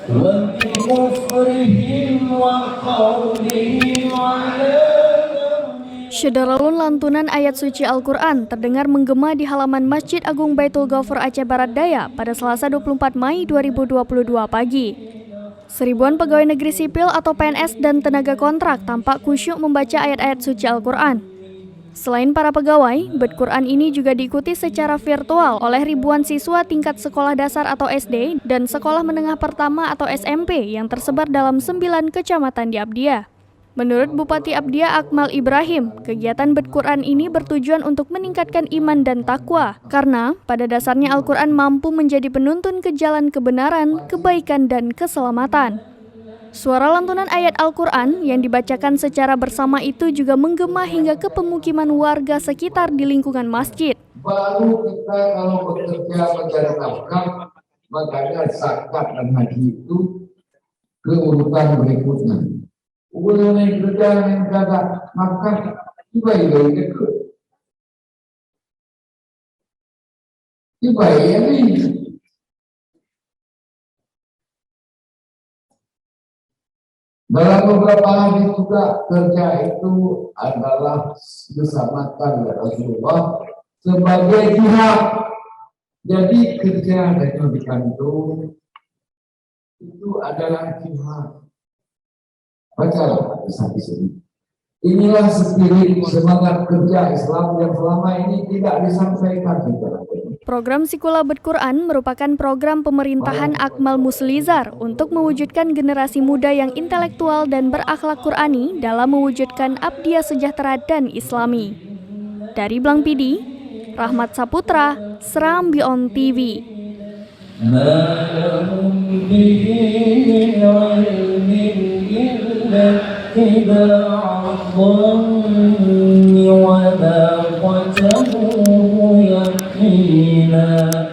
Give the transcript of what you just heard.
وبكفرهم وقولهم على Syederalun lantunan ayat suci Al-Quran terdengar menggema di halaman Masjid Agung Baitul Ghaufur Aceh Barat Daya pada Selasa 24 Mei 2022 pagi. Seribuan pegawai negeri sipil atau PNS dan tenaga kontrak tampak khusyuk membaca ayat-ayat suci Al-Quran. Selain para pegawai, bed Quran ini juga diikuti secara virtual oleh ribuan siswa tingkat sekolah dasar atau SD dan sekolah menengah pertama atau SMP yang tersebar dalam 9 kecamatan di Abdiah. Menurut Bupati Abdiah Akmal Ibrahim, kegiatan bed Quran ini bertujuan untuk meningkatkan iman dan takwa, karena pada dasarnya Al-Quran mampu menjadi penuntun ke jalan kebenaran, kebaikan, dan keselamatan. Suara lantunan ayat Al-Quran yang dibacakan secara bersama itu juga menggema hingga ke pemukiman warga sekitar di lingkungan masjid. Baru kita kalau bekerja mencari nafkah, makanya zakat dan haji itu keurutan berikutnya. Ulang kerja yang kata maka tiba-tiba ikut. Tiba-tiba ini. Dalam beberapa hari juga kerja itu adalah disamakan oleh Rasulullah sebagai jihad. Jadi kerja dan di kantor itu adalah jihad. Bacalah di sini. Inilah spirit semangat kerja Islam yang selama ini tidak disampaikan di dalam ini. Program Sikula Bed Quran merupakan program pemerintahan Akmal Muslizar untuk mewujudkan generasi muda yang intelektual dan berakhlak Qurani dalam mewujudkan Abdiah sejahtera dan Islami. Dari Blang Pidi, Rahmat Saputra, Serambi On TV. اتباع الظن وذاقته يقينا